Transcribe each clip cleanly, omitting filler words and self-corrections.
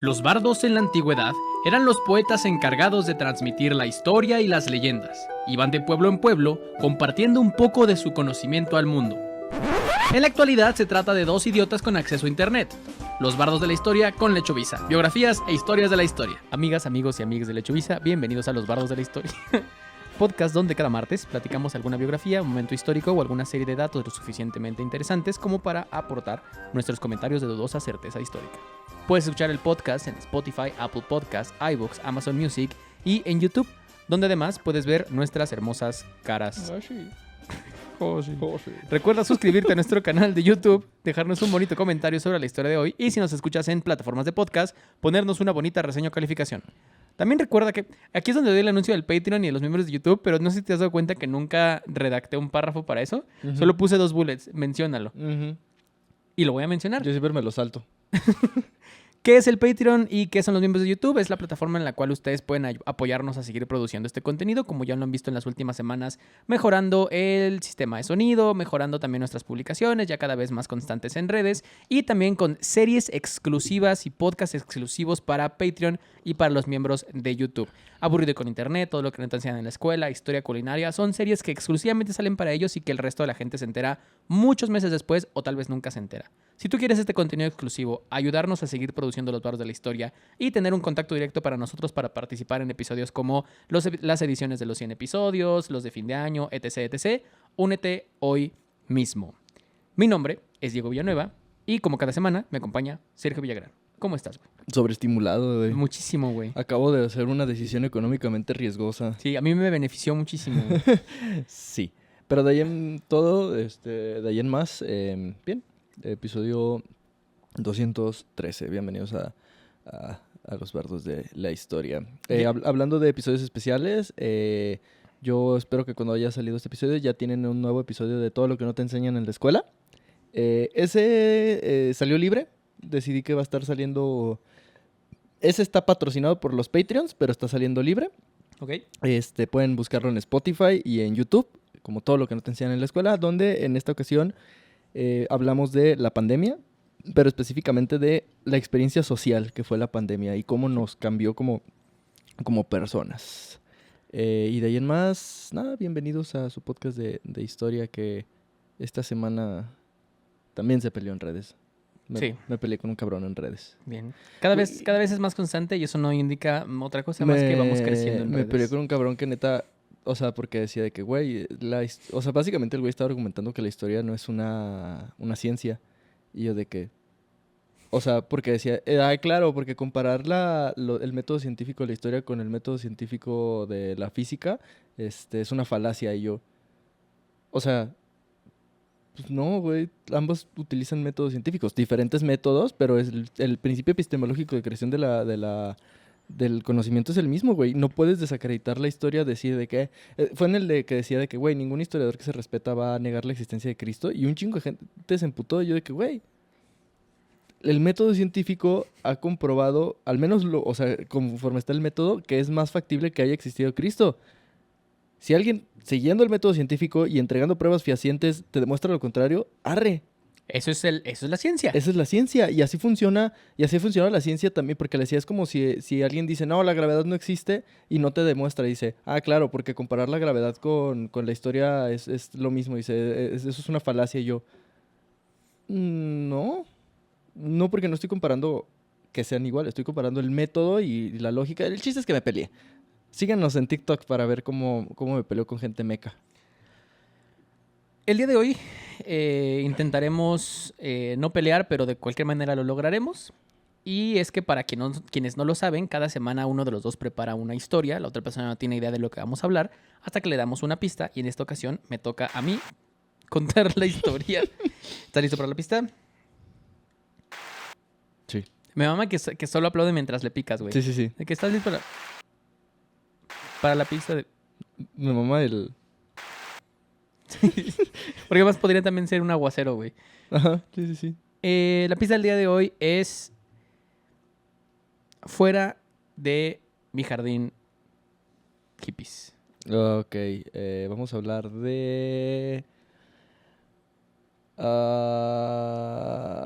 Los bardos en la antigüedad eran los poetas encargados de transmitir la historia y las leyendas. Iban de pueblo en pueblo compartiendo un poco de su conocimiento al mundo. En la actualidad se trata de dos idiotas con acceso a internet. Los bardos de la historia con Lechovisa. Biografías e historias de la historia. Amigas, amigos y amigas de Lechovisa, bienvenidos a Los Bardos de la Historia. Podcast donde cada martes platicamos alguna biografía, un momento histórico o alguna serie de datos lo suficientemente interesantes como para aportar nuestros comentarios de dudosa certeza histórica. Puedes escuchar el podcast en Spotify, Apple Podcasts, iVoox, Amazon Music y en YouTube, donde además puedes ver nuestras hermosas caras. Recuerda suscribirte a nuestro canal de YouTube, dejarnos un bonito comentario sobre la historia de hoy y si nos escuchas en plataformas de podcast, ponernos una bonita reseña o calificación. También recuerda que aquí es donde doy el anuncio del Patreon y de los miembros de YouTube, pero no sé si te has dado cuenta que nunca redacté un párrafo para eso. Solo puse 2 bullets, menciónalo. Y lo voy a mencionar. Yo siempre me lo salto. ¿Qué es el Patreon y qué son los miembros de YouTube? Es la plataforma en la cual ustedes pueden apoyarnos a seguir produciendo este contenido, como ya lo han visto en las últimas semanas, mejorando el sistema de sonido, mejorando también nuestras publicaciones, ya cada vez más constantes en redes, y también con series exclusivas y podcasts exclusivos para Patreon y para los miembros de YouTube. Aburrido con internet, todo lo que no te enseñan en la escuela, historia culinaria, son series que exclusivamente salen para ellos y que el resto de la gente se entera muchos meses después o tal vez nunca se entera. Si tú quieres este contenido exclusivo, ayudarnos a seguir produciendo Los Bardos de la Historia y tener un contacto directo para nosotros para participar en episodios como las ediciones de los 100 episodios, los de fin de año, etc., etc., únete hoy mismo. Mi nombre es Diego Villanueva y como cada semana me acompaña Sergio Villagrán. ¿Cómo estás, güey? Sobreestimulado, güey. Muchísimo, güey. Acabo de hacer una decisión económicamente riesgosa. Sí, a mí me benefició muchísimo. Sí. Pero de ahí en todo, de ahí en más, bien. Episodio 213. Bienvenidos a Los Bardos de la Historia. Hablando de episodios especiales, yo espero que cuando haya salido este episodio ya tienen un nuevo episodio de todo lo que no te enseñan en la escuela. Ese salió libre. Decidí que va a estar saliendo... Ese está patrocinado por los Patreons, pero está saliendo libre. Ok. Pueden buscarlo en Spotify y en YouTube, como todo lo que no te enseñan en la escuela, donde en esta ocasión hablamos de la pandemia, pero específicamente de la experiencia social que fue la pandemia y cómo nos cambió como personas. Y de ahí en más, nada, bienvenidos a su podcast de historia que esta semana también se peleó en redes. Me peleé con un cabrón en redes. Bien. Cada vez es más constante y eso no indica otra cosa más que vamos creciendo en redes. Me peleé con un cabrón que neta... O sea, porque decía de que, güey... O sea, básicamente el güey estaba argumentando que la historia no es una ciencia. Y yo de que... O sea, porque decía... claro, porque comparar el método científico de la historia con el método científico de la física... es una falacia. Y yo... O sea... Pues no, güey. Ambos utilizan métodos científicos. Diferentes métodos, pero el principio epistemológico de creación del conocimiento es el mismo, güey. No puedes desacreditar la historia, decir de que... fue en el de que decía de que, güey, ningún historiador que se respeta va a negar la existencia de Cristo. Y un chingo de gente se emputó. Y yo de que, güey... El método científico ha comprobado, al menos, o sea, conforme está el método, que es más factible que haya existido Cristo. Si alguien, siguiendo el método científico y entregando pruebas fehacientes, te demuestra lo contrario, arre. Eso es la ciencia. Esa es la ciencia. Y así funciona la ciencia también, porque la ciencia es como si alguien dice, no, la gravedad no existe, y no te demuestra. Dice, claro, porque comparar la gravedad con la historia es lo mismo. Dice, eso es una falacia. Y yo, no, porque no estoy comparando que sean igual, estoy comparando el método y la lógica. El chiste es que me peleé. Síganos en TikTok para ver cómo me peleo con gente meca. El día de hoy intentaremos no pelear, pero de cualquier manera lo lograremos. Y es que para quienes no lo saben, cada semana uno de los dos prepara una historia. La otra persona no tiene idea de lo que vamos a hablar hasta que le damos una pista. Y en esta ocasión me toca a mí contar la historia. ¿Estás listo para la pista? Sí. Me mama que solo aplaude mientras le picas, güey. Sí. ¿De que estás listo para la pista de...? Mi mamá Porque más podría también ser un aguacero, güey. Ajá, sí. La pista del día de hoy es... Fuera de mi jardín hippies. Ok, vamos a hablar de...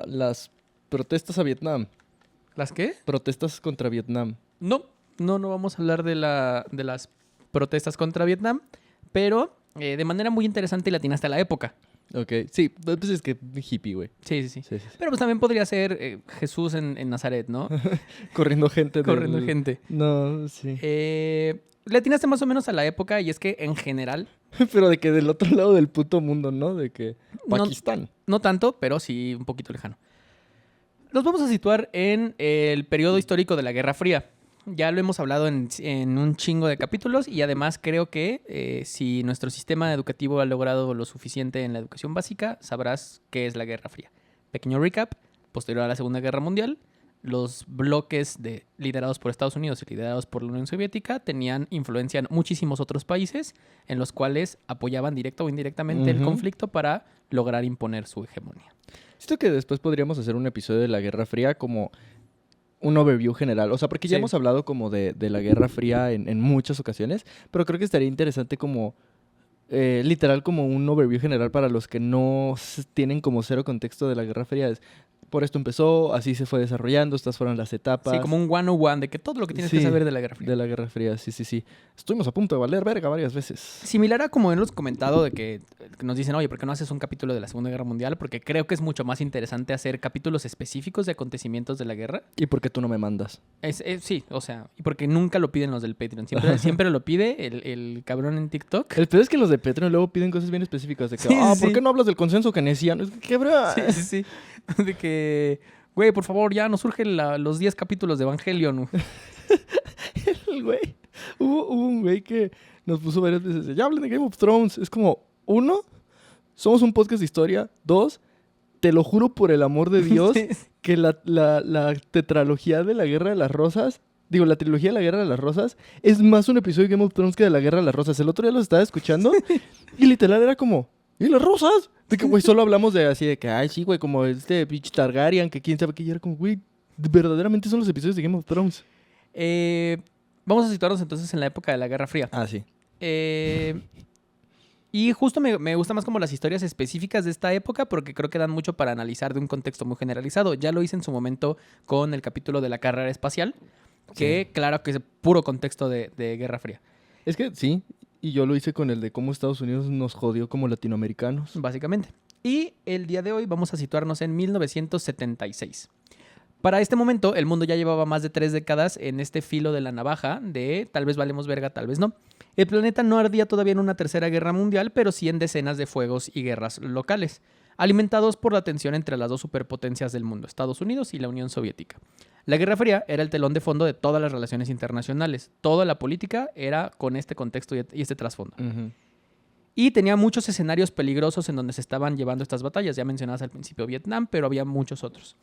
las protestas a Vietnam. ¿Las qué? Protestas contra Vietnam. No vamos a hablar de las protestas contra Vietnam, pero de manera muy interesante y latinaste a la época. Ok, sí, pues es que hippie, güey. Sí. Sí, sí, sí. Pero pues también podría ser Jesús en Nazaret, ¿no? Corriendo gente. Corriendo gente. No, sí. Le atinaste más o menos a la época y es que en general, Pero de que del otro lado del puto mundo, ¿no? De que No- Pakistán. no tanto, pero sí un poquito lejano. Nos vamos a situar en el periodo histórico de la Guerra Fría. Ya lo hemos hablado en un chingo de capítulos y además creo que si nuestro sistema educativo ha logrado lo suficiente en la educación básica, sabrás qué es la Guerra Fría. Pequeño recap, posterior a la Segunda Guerra Mundial, los bloques liderados por Estados Unidos y liderados por la Unión Soviética tenían influencia en muchísimos otros países en los cuales apoyaban directa o indirectamente el Ujú. conflicto para lograr imponer su hegemonía. Siento que después podríamos hacer un episodio de la Guerra Fría como un overview general. O sea, porque ya Sí. hemos hablado como de la Guerra Fría en muchas ocasiones, pero creo que estaría interesante como, literal, como un overview general para los que no tienen como cero contexto de la Guerra Fría. Por esto empezó, así se fue desarrollando, estas fueron las etapas. Sí, como un 101 de que todo lo que tienes que Sí, saber de la Guerra Fría. de la Guerra Fría, sí, sí, sí. Estuvimos a punto de valer verga varias veces. Similar a como hemos comentado de que nos dicen, oye, ¿por qué no haces un capítulo de la Segunda Guerra Mundial? Porque creo que es mucho más interesante hacer capítulos específicos de acontecimientos de la guerra. ¿Y por qué tú no me mandas? Sí, o sea, y porque nunca lo piden los del Patreon. Siempre lo pide el cabrón en TikTok. El peor es que los de Patreon luego piden cosas bien específicas. De que, Sí, ¿por sí. qué no hablas del consenso keynesiano? Es que, ¿qué, bro? Sí. De que, güey, por favor, ya nos surgen los 10 capítulos de Evangelion. El güey. Hubo un güey que nos puso varias veces. Ya hablen de Game of Thrones. Es como, 1, somos un podcast de historia. 2, te lo juro por el amor de Dios Sí. que la tetralogía de la Guerra de las Rosas, digo, la trilogía de la Guerra de las Rosas, es más un episodio de Game of Thrones que de la Guerra de las Rosas. El otro día los estaba escuchando y literal era como, ¿y las rosas? De que, güey, solo hablamos de así de que, ay, sí, güey, como este bitch Targaryen, que quién sabe qué. Y era como, güey, verdaderamente son los episodios de Game of Thrones. Vamos a situarnos entonces en la época de la Guerra Fría. Ah, sí. Y justo me gusta más como las historias específicas de esta época porque creo que dan mucho para analizar de un contexto muy generalizado. Ya lo hice en su momento con el capítulo de la carrera espacial, que Sí. claro que es puro contexto de Guerra Fría, Es que sí, y yo lo hice con el de cómo Estados Unidos nos jodió como latinoamericanos. básicamente. Y el día de hoy vamos a situarnos en 1976. Para este momento, el mundo ya llevaba más de 3 décadas en este filo de la navaja de tal vez valemos verga, tal vez no. El planeta no ardía todavía en una tercera guerra mundial, pero sí en decenas de fuegos y guerras locales, alimentados por la tensión entre las dos superpotencias del mundo, Estados Unidos y la Unión Soviética. La Guerra Fría era el telón de fondo de todas las relaciones internacionales. Toda la política era con este contexto y este trasfondo. Ujú. Y tenía muchos escenarios peligrosos en donde se estaban llevando estas batallas. Ya mencionadas al principio Vietnam, pero había muchos otros.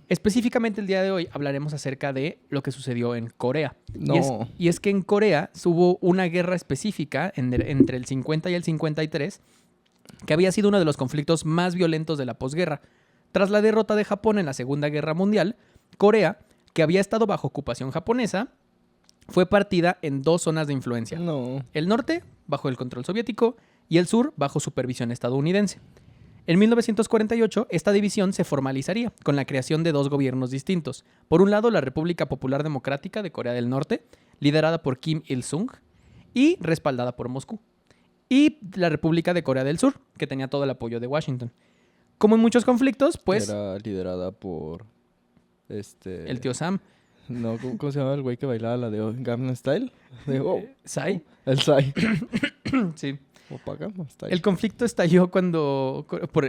Específicamente el día de hoy hablaremos acerca de lo que sucedió en Corea. No. Y es que en Corea hubo una guerra específica entre el 50 y el 53 que había sido uno de los conflictos más violentos de la posguerra. Tras la derrota de Japón en la Segunda Guerra Mundial, Corea, que había estado bajo ocupación japonesa, fue partida en 2 zonas de influencia. No. El norte, bajo el control soviético, y el sur, bajo supervisión estadounidense. En 1948, esta división se formalizaría con la creación de 2 gobiernos distintos. Por un lado, la República Popular Democrática de Corea del Norte, liderada por Kim Il-sung y respaldada por Moscú. Y la República de Corea del Sur, que tenía todo el apoyo de Washington. Como en muchos conflictos, pues Era liderada por el tío Sam, No, ¿cómo se llama el güey que bailaba la de Gangnam Style? De, Psy. el Psy. Sí. Opa, Gangnam Style. El conflicto estalló cuando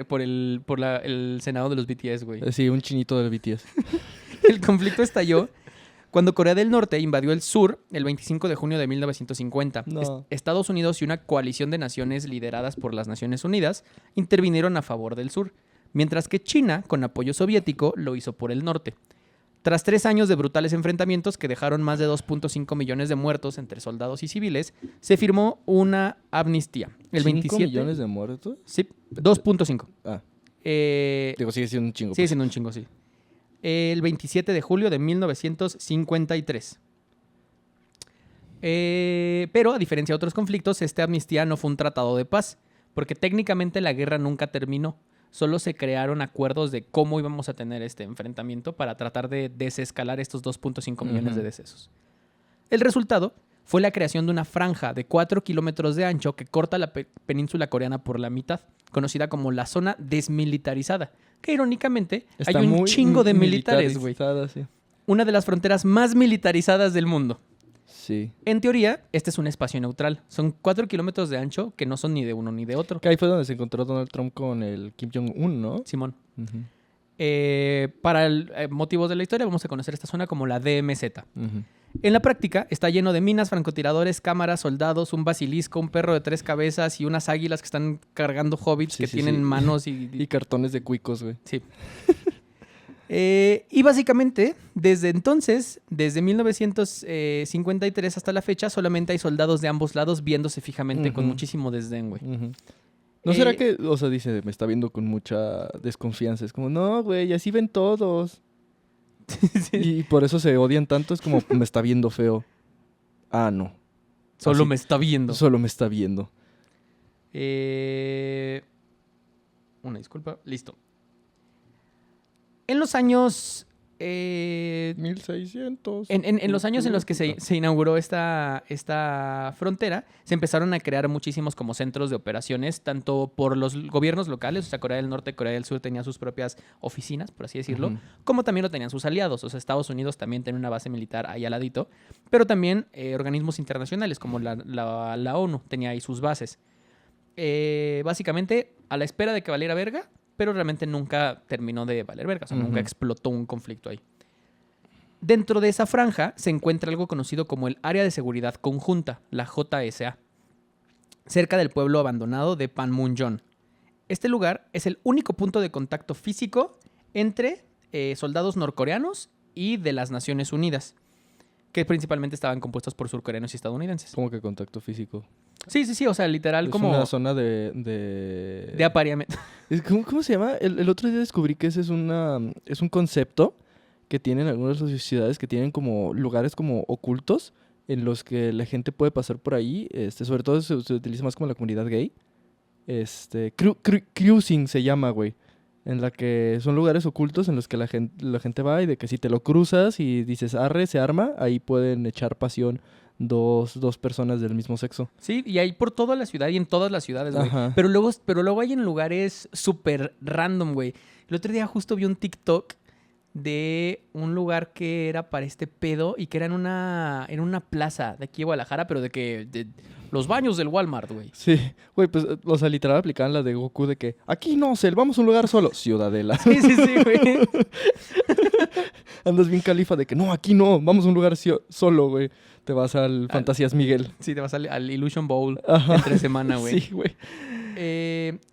por el Senado de los BTS, güey. Sí, un chinito del BTS. El conflicto estalló cuando Corea del Norte invadió el sur el 25 de junio de 1950. No. Estados Unidos y una coalición de naciones lideradas por las Naciones Unidas intervinieron a favor del sur, mientras que China, con apoyo soviético, lo hizo por el norte. Tras 3 años de brutales enfrentamientos que dejaron más de 2.5 millones de muertos entre soldados y civiles, se firmó una amnistía. El 5 27 millones de muertos. Sí, 2.5. Ah, Eh, digo, sigue siendo un chingo. Sigue pues. siendo un chingo, sí. El 27 de julio de 1953. Pero, a diferencia de otros conflictos, esta amnistía no fue un tratado de paz, porque técnicamente la guerra nunca terminó. solo se crearon acuerdos de cómo íbamos a tener este enfrentamiento para tratar de desescalar estos 2.5 millones de decesos. El resultado fue la creación de una franja de 4 kilómetros de ancho que corta la península coreana por la mitad, conocida como la zona desmilitarizada, que irónicamente Está hay un muy chingo de militares, güey. militarizada, sí. Una de las fronteras más militarizadas del mundo. Sí. En teoría, este es un espacio neutral. Son 4 kilómetros de ancho que no son ni de uno ni de otro. Que ahí fue donde se encontró Donald Trump con el Kim Jong-un, ¿no? Simón. Ujú, Para motivos de la historia, vamos a conocer esta zona como la DMZ. ujú. En la práctica, está lleno de minas, francotiradores, cámaras, soldados, un basilisco, un perro de 3 cabezas y unas águilas que están cargando hobbits Sí, que sí, tienen sí. manos Y cartones de cuicos, güey. Sí. Y básicamente, desde entonces, desde 1953 hasta la fecha, solamente hay soldados de ambos lados viéndose fijamente con Ujú. muchísimo desdén, güey. Ujú. ¿No será Eh, que, o sea, dice, me está viendo con mucha desconfianza? Es como, no, güey, así ven todos. Y por eso se odian tanto, es como, me está viendo feo. Ah, no. Solo Así, me está viendo. Solo me está viendo. Una disculpa. Listo. En los años... 1600. En los años en los que se inauguró esta frontera, se empezaron a crear muchísimos como centros de operaciones, tanto por los gobiernos locales, o sea, Corea del Norte y Corea del Sur tenían sus propias oficinas, por así decirlo, Ujú. como también lo tenían sus aliados, o sea, Estados Unidos también tiene una base militar ahí al ladito, pero también organismos internacionales como la ONU tenía ahí sus bases. Básicamente, a la espera de que valiera verga, pero realmente nunca terminó de valer verga, o sea, nunca Ujú. explotó un conflicto ahí. Dentro de esa franja se encuentra algo conocido como el Área de Seguridad Conjunta, la JSA, cerca del pueblo abandonado de Panmunjom. Este lugar es el único punto de contacto físico entre soldados norcoreanos y de las Naciones Unidas, que principalmente estaban compuestos por surcoreanos y estadounidenses. Como que contacto físico. Sí, o sea, literal Es como una zona de de... apareamiento. ¿Cómo se llama? El otro día descubrí que ese es un concepto que tienen algunas sociedades que tienen como lugares como ocultos en los que la gente puede pasar por ahí. Sobre todo se utiliza más como la comunidad gay. Cruising se llama, güey. En la que son lugares ocultos en los que la gente va y de que si te lo cruzas y dices arre, se arma, ahí pueden echar pasión dos personas del mismo sexo. Sí, y hay por toda la ciudad y en todas las ciudades, güey. Ajá. Pero luego hay en lugares súper random, güey. El otro día justo vi un TikTok de un lugar que era para este pedo y que era en una plaza de aquí de Guadalajara, pero de los baños del Walmart, güey. Sí, güey, pues, o sea, literal aplicaban la de Goku de que aquí no, Cell, vamos a un lugar solo. Ciudadela. Sí, güey. Andas bien califa de que no, aquí no, vamos a un lugar solo, güey. Te vas al Fantasías Miguel. Sí, te vas al Illusion Bowl Ajá. entre semana, güey. Sí, güey.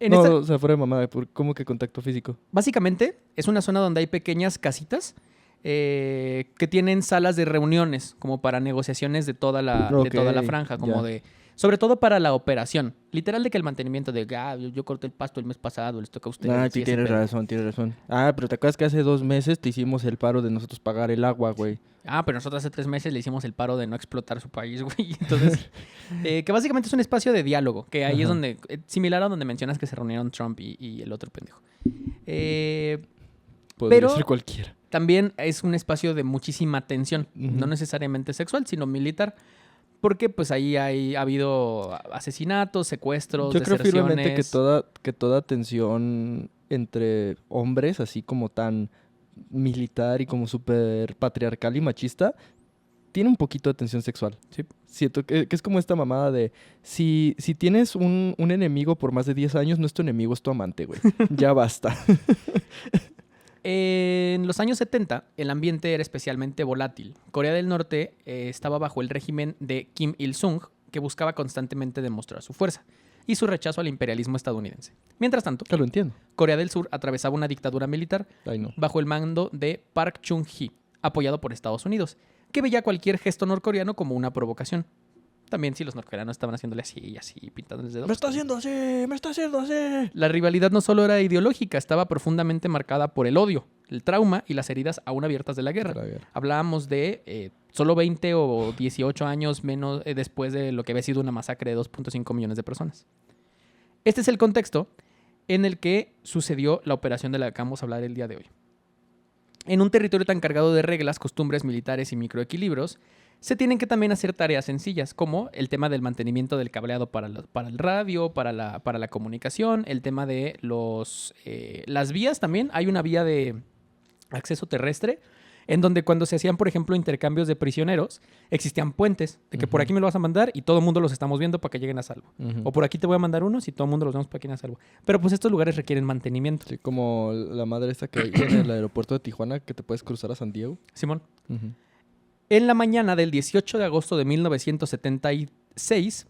No, O sea, fuera de mamada, ¿cómo que contacto físico? básicamente es una zona donde hay pequeñas casitas que tienen salas de reuniones como para negociaciones de toda la Ok, franja, como ya. de... Sobre todo para la operación. Literal de que el mantenimiento de... yo corté el pasto el mes pasado, les toca a ustedes. Ah, y sí, ese tienes pedo. razón, tienes razón. Ah, pero ¿te acuerdas que hace 2 meses te hicimos el paro de nosotros pagar el agua, güey? Ah, pero nosotros hace 3 meses le hicimos el paro de no explotar su país, güey. Entonces, que básicamente es un espacio de diálogo, que ahí es Ajá. donde... similar a donde mencionas que se reunieron Trump y el otro pendejo. Podría Pero- ser cualquiera. También es un espacio de muchísima tensión, Ujú. no necesariamente sexual, sino militar, porque pues ahí ha habido asesinatos, secuestros, Yo creo firmemente que deserciones. toda tensión entre hombres, así como tan militar y como súper patriarcal y machista, tiene un poquito de tensión sexual. Sí. Siento que es como esta mamada de, si tienes un enemigo por más de 10 años, no es tu enemigo, es tu amante, güey. Ya basta. En los años 70, el ambiente era especialmente volátil. Corea del Norte estaba bajo el régimen de Kim Il-sung, que buscaba constantemente demostrar su fuerza y su rechazo al imperialismo estadounidense. Mientras tanto, Ya lo entiendo. Corea del Sur atravesaba una dictadura militar Ay, no. bajo el mando de Park Chung-hee, apoyado por Estados Unidos, que veía cualquier gesto norcoreano como una provocación. También si los norcoreanos estaban haciéndole así y así, pintándoles dedos. ¡Me está haciendo así! ¡Me está haciendo así! La rivalidad no solo era ideológica, estaba profundamente marcada por el odio, el trauma y las heridas aún abiertas de la guerra. Hablábamos de solo 20 o 18 años menos después de lo que había sido una masacre de 2.5 millones de personas. Este es el contexto en el que sucedió la operación de la que vamos a hablar el día de hoy. En un territorio tan cargado de reglas, costumbres militares y microequilibrios, se tienen que también hacer tareas sencillas, como el tema del mantenimiento del cableado para el radio, para la comunicación, el tema de las vías también. Hay una vía de acceso terrestre en donde cuando se hacían, por ejemplo, intercambios de prisioneros, existían puentes, de que por aquí me lo vas a mandar y todo el mundo los estamos viendo para que lleguen a salvo. O por aquí te voy a mandar unos y todo el mundo los vemos para que lleguen a salvo. Pero pues estos lugares requieren mantenimiento. Sí, como la madre esta que hay en el aeropuerto de Tijuana, que te puedes cruzar a San Diego. Simón. En la mañana del 18 de agosto de 1976,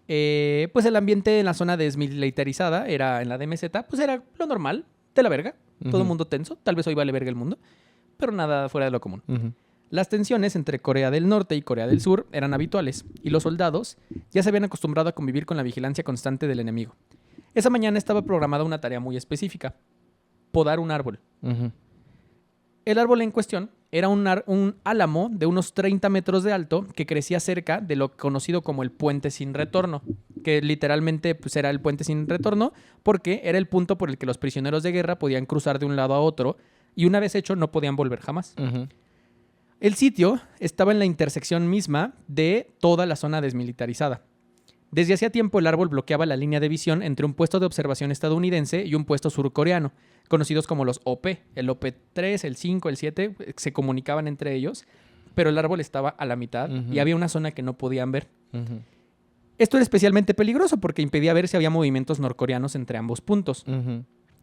pues el ambiente en la zona desmilitarizada, era en la DMZ, pues era lo normal, de la verga. Todo el mundo tenso. Tal vez hoy vale verga el mundo, pero nada fuera de lo común. Las tensiones entre Corea del Norte y Corea del Sur eran habituales, y los soldados ya se habían acostumbrado a convivir con la vigilancia constante del enemigo. Esa mañana estaba programada una tarea muy específica: podar un árbol. El árbol en cuestión era un álamo de unos 30 metros de alto que crecía cerca de lo conocido como el puente sin retorno, que literalmente pues, era el puente sin retorno porque era el punto por el que los prisioneros de guerra podían cruzar de un lado a otro y una vez hecho no podían volver jamás. El sitio estaba en la intersección misma de toda la zona desmilitarizada. Desde hacía tiempo el árbol bloqueaba la línea de visión entre un puesto de observación estadounidense y un puesto surcoreano, conocidos como los OP. El OP-3, el 5, el 7 se comunicaban entre ellos, pero el árbol estaba a la mitad y había una zona que no podían ver. Esto era especialmente peligroso porque impedía ver si había movimientos norcoreanos entre ambos puntos.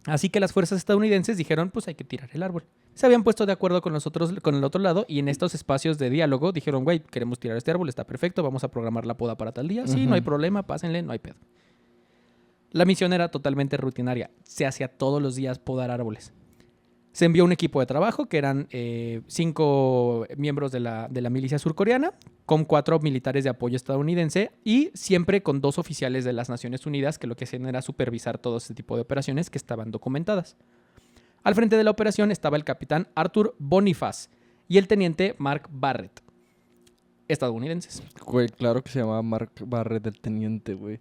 Así que las fuerzas estadounidenses dijeron, pues hay que tirar el árbol. Se habían puesto de acuerdo con el otro lado y en estos espacios de diálogo dijeron, güey, queremos tirar este árbol, está perfecto, vamos a programar la poda para tal día. Sí, no hay problema, pásenle, no hay pedo. La misión era totalmente rutinaria. Se hacía todos los días podar árboles. Se envió un equipo de trabajo que eran 5 miembros de la milicia surcoreana con 4 militares de apoyo estadounidense y siempre con 2 oficiales de las Naciones Unidas que lo que hacían era supervisar todo este tipo de operaciones que estaban documentadas. Al frente de la operación estaba el capitán Arthur Boniface y el teniente Mark Barrett, estadounidenses. Güey, claro que se llamaba Mark Barrett el teniente, güey.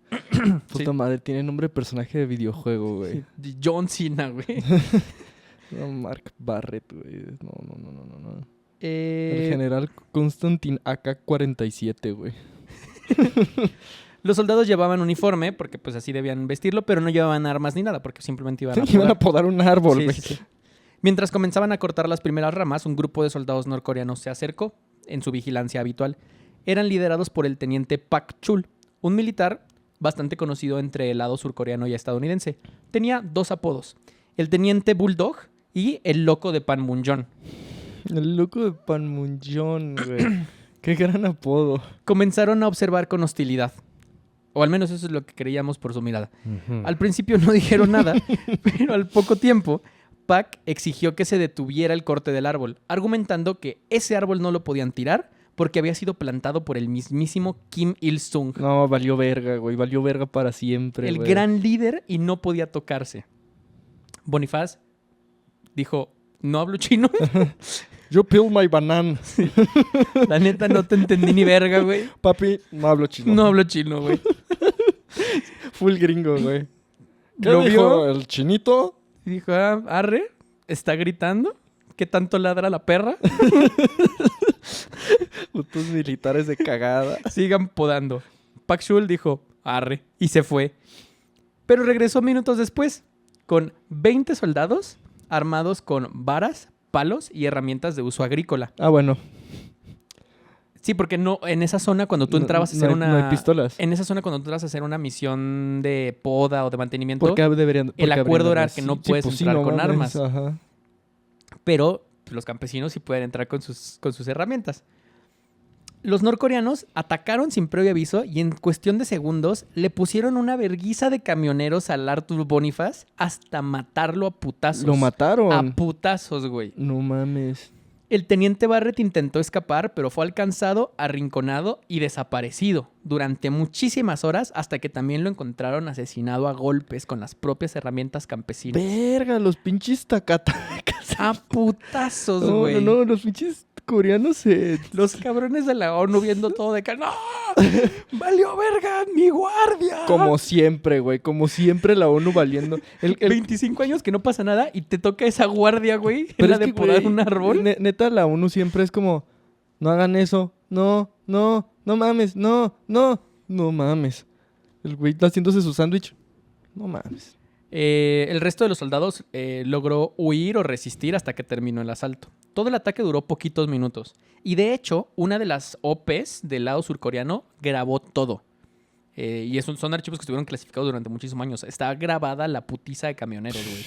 Puta madre, tiene nombre de personaje de videojuego, güey. John Cena, güey. No, Mark Barrett, güey. No. El general Constantin AK-47, güey. Los soldados llevaban uniforme, porque pues así debían vestirlo, pero no llevaban armas ni nada, porque simplemente iban a Iban a podar un árbol, güey. Sí. Mientras comenzaban a cortar las primeras ramas, un grupo de soldados norcoreanos se acercó en su vigilancia habitual. Eran liderados por el teniente Pak Chul, un militar bastante conocido entre el lado surcoreano y estadounidense. Tenía 2 apodos: el teniente Bulldog y el loco de Panmunjom. El loco de Panmunjom, güey. Qué gran apodo. Comenzaron a observar con hostilidad. O al menos eso es lo que creíamos por su mirada. Al principio no dijeron nada, pero al poco tiempo, Pak exigió que se detuviera el corte del árbol, argumentando que ese árbol no lo podían tirar porque había sido plantado por el mismísimo Kim Il-sung. No, valió verga, güey. Valió verga para siempre, el güey. gran líder y no podía tocarse. Boniface dijo, no hablo chino. You peel my banana. La neta no te entendí ni verga, güey. Papi, no hablo chino. No hablo chino, güey. Full gringo, güey. ¿Qué ¿Lo dijo vio? el chinito? Dijo, arre, está gritando. ¿Qué tanto ladra la perra? Putos militares de cagada. Sigan podando. Pak Chul dijo, arre, y se fue. Pero regresó minutos después con 20 soldados armados con varas, palos y herramientas de uso agrícola. Ah, bueno. Sí, porque no, en esa zona cuando tú entrabas a hacer una... No hay pistolas. En esa zona cuando tú entras a hacer una misión de poda o de mantenimiento, ¿Por qué deberían, el acuerdo era armas? que no Sí, puedes pues sí, entrar no con mames, armas. Ajá. Pero pues, los campesinos sí pueden entrar con sus herramientas. Los norcoreanos atacaron sin previo aviso y en cuestión de segundos le pusieron una verguiza de camioneros al Arthur Boniface hasta matarlo a putazos. Lo mataron. A putazos, güey. No mames. El teniente Barrett intentó escapar, pero fue alcanzado, arrinconado y desaparecido durante muchísimas horas hasta que también lo encontraron asesinado a golpes con las propias herramientas campesinas. Verga, los pinches tacatacas. A putazos, güey. No, los pinches coreanos se... Los cabrones de la ONU viendo todo de acá. ¡No! ¡Valió verga mi guardia! Como siempre, güey. Como siempre la ONU valiendo. 25 años que no pasa nada y te toca esa guardia, güey. Pero la es de que, podar güey, un árbol. Neta, la ONU siempre es como... No hagan eso. No mames. No mames. El güey está haciéndose su sándwich. No mames. El resto de los soldados logró huir o resistir hasta que terminó el asalto. Todo el ataque duró poquitos minutos. Y de hecho, una de las OPs del lado surcoreano grabó todo. Y son archivos que estuvieron clasificados durante muchísimos años. Está grabada la putiza de camioneros, güey.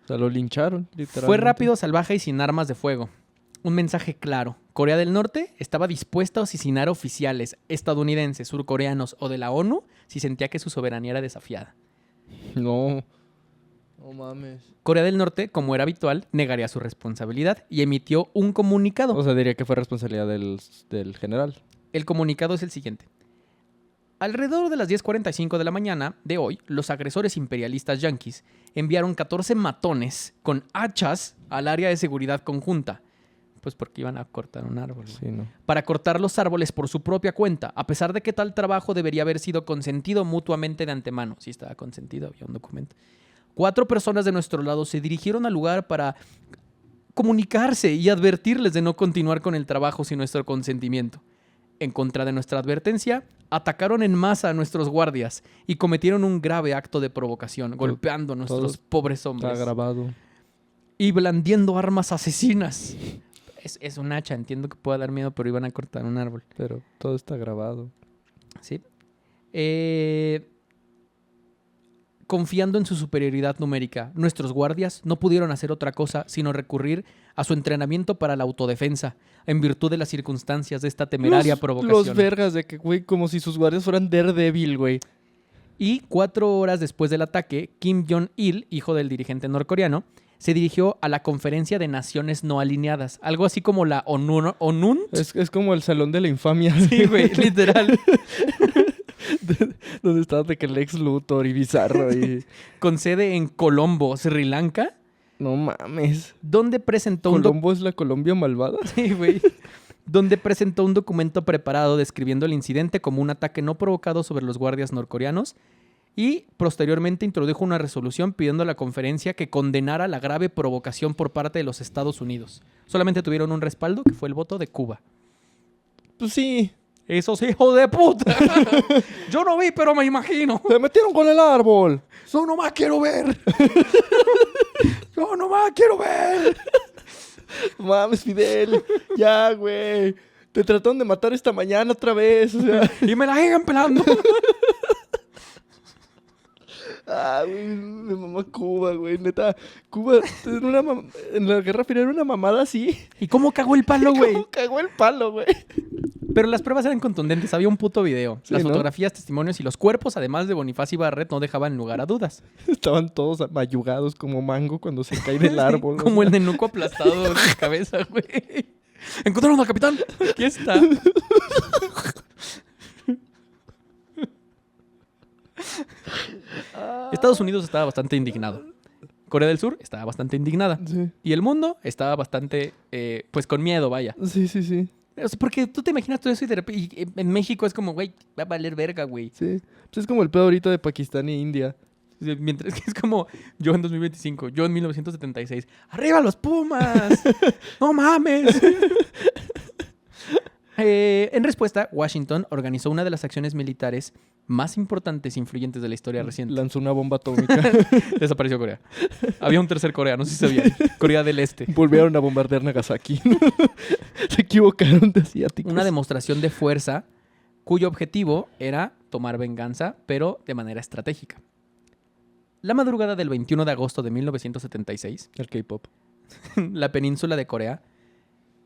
O sea, lo lincharon, literalmente. Fue rápido, salvaje y sin armas de fuego. Un mensaje claro. Corea del Norte estaba dispuesta a asesinar oficiales estadounidenses, surcoreanos o de la ONU si sentía que su soberanía era desafiada. No mames. Corea del Norte, como era habitual, negaría su responsabilidad y emitió un comunicado. O sea, diría que fue responsabilidad del general. El comunicado es el siguiente. Alrededor de las 10:45 de la mañana de hoy, los agresores imperialistas yanquis enviaron 14 matones con hachas al área de seguridad conjunta. Pues porque iban a cortar un árbol. Sí, ¿no? Para cortar los árboles por su propia cuenta, a pesar de que tal trabajo debería haber sido consentido mutuamente de antemano. Sí estaba consentido, había un documento. 4 personas de nuestro lado se dirigieron al lugar para comunicarse y advertirles de no continuar con el trabajo sin nuestro consentimiento. En contra de nuestra advertencia, atacaron en masa a nuestros guardias y cometieron un grave acto de provocación, golpeando a nuestros pobres hombres. Está grabado. Y blandiendo armas asesinas. Es un hacha, entiendo que pueda dar miedo, pero iban a cortar un árbol. Pero todo está grabado. ¿Sí? Confiando en su superioridad numérica, nuestros guardias no pudieron hacer otra cosa sino recurrir a su entrenamiento para la autodefensa, en virtud de las circunstancias de esta temeraria provocación. Los vergas de que, güey, como si sus guardias fueran Daredevil, güey. Y 4 horas después del ataque, Kim Jong-il, hijo del dirigente norcoreano, se dirigió a la Conferencia de Naciones No Alineadas, algo así como la ONU. Es como el Salón de la Infamia. Sí, güey, literal. Donde estaba de que Lex Luthor y Bizarro y... Con sede en Colombo, Sri Lanka, No mames. donde presentó ¿Colombo es la Colombia malvada? Sí, güey. Donde presentó un documento preparado describiendo el incidente como un ataque no provocado sobre los guardias norcoreanos y posteriormente introdujo una resolución pidiendo a la conferencia que condenara la grave provocación por parte de los Estados Unidos. Solamente tuvieron un respaldo, que fue el voto de Cuba. Pues sí. ¡Esos hijos de puta! Yo no vi, pero me imagino. ¡Se metieron con el árbol! Yo nomás quiero ver. Yo nomás quiero ver. Mames, Fidel. Ya, güey. Te trataron de matar esta mañana otra vez. O sea. Y me la siguen pelando. Ah, güey, me mamá Cuba, güey. Neta, Cuba en la Guerra Fría era una mamada así. ¿Y cómo cagó el palo, güey? ¿Cómo cagó el palo, güey? Pero las pruebas eran contundentes. Había un puto video. Sí, Las ¿no? fotografías, testimonios y los cuerpos, además de Bonifacio y Barrett, no dejaban lugar a dudas. Estaban todos mayugados como mango cuando se cae del árbol. Como el nenuco aplastado en su cabeza, güey. ¿Encontraron al capitán? Aquí está. Estados Unidos estaba bastante indignado. Corea del Sur estaba bastante indignada. Sí. Y el mundo estaba bastante, pues con miedo, vaya. Sí, sí, sí. O sea, porque tú te imaginas todo eso y de repente en México es como, güey, va a valer verga, güey. Sí. Pues es como el pedo ahorita de Pakistán e India. Mientras que es como yo en 2025, yo en 1976. ¡Arriba los Pumas! ¡No mames! En respuesta, Washington organizó una de las acciones militares más importantes e influyentes de la historia reciente. Lanzó una bomba atómica. Desapareció Corea. Había un tercer Corea, no sé si sabían. Corea del Este. Volvieron a bombardear Nagasaki. Se equivocaron de asiáticos. Una demostración de fuerza cuyo objetivo era tomar venganza, pero de manera estratégica. La madrugada del 21 de agosto de 1976, El K-pop. la península de Corea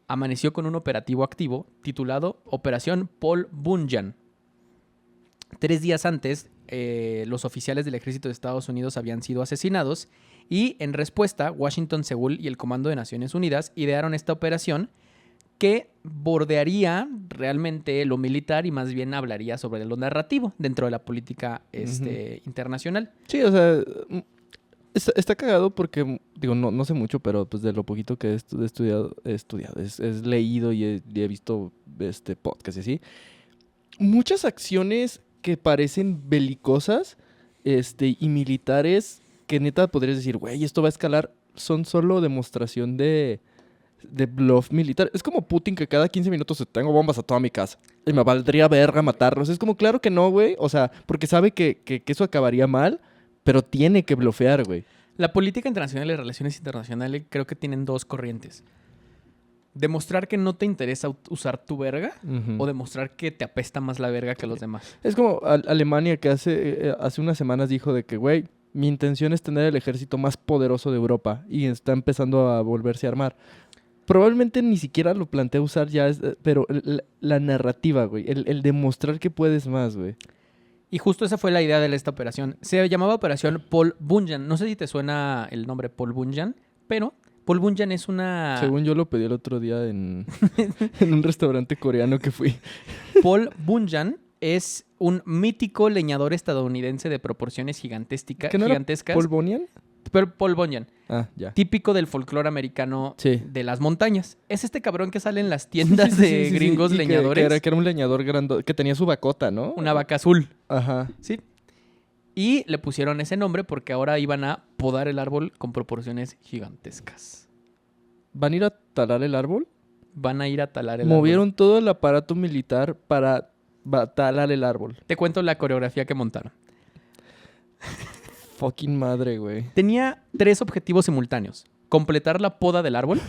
amaneció con un operativo activo titulado Operación Paul Bunjan. 3 días antes, los oficiales del ejército de Estados Unidos habían sido asesinados y, en respuesta, Washington, Seúl y el Comando de Naciones Unidas idearon esta operación que bordearía realmente lo militar y más bien hablaría sobre lo narrativo dentro de la política internacional. Sí, o sea, está cagado porque, digo, no sé mucho, pero pues de lo poquito que he estudiado, he leído y he visto podcast y así. muchas acciones que parecen belicosas y militares que neta podrías decir, güey, esto va a escalar, son solo demostración de bluff militar. Es como Putin que cada 15 minutos tengo bombas atómicas y me valdría verga matarlos. Es como, claro que no, güey. O sea, porque sabe que eso acabaría mal, pero tiene que blofear, güey. La política internacional y relaciones internacionales creo que tienen dos corrientes. Demostrar que no te interesa usar tu verga o demostrar que te apesta más la verga que los demás. Es como Alemania que hace unas semanas dijo de que, güey, mi intención es tener el ejército más poderoso de Europa y está empezando a volverse a armar. Probablemente ni siquiera lo plantea usar ya, pero la narrativa, güey, el demostrar que puedes más, güey. Y justo esa fue la idea de esta operación. Se llamaba Operación Paul Bunyan. No sé si te suena el nombre Paul Bunyan, pero Paul Bunyan es una... Según yo lo pedí el otro día en un restaurante coreano que fui. Paul Bunyan es un mítico leñador estadounidense de proporciones gigantescas. ¿Qué no era Paul Bunyan? Paul Bunyan. Ah, ya. Típico del folclore americano Sí. de las montañas. Es este cabrón que sale en las tiendas de gringos Y leñadores. que era un leñador grande, que tenía su vacota, ¿no? Una vaca azul. Ajá. Sí. Y le pusieron ese nombre porque ahora iban a podar el árbol con proporciones gigantescas. ¿Van a ir a talar el árbol? Van a ir a talar el Movieron árbol. todo el aparato militar para talar el árbol. Te cuento la coreografía que montaron. Fucking madre, güey. Tenía 3 objetivos simultáneos. Completar la poda del árbol,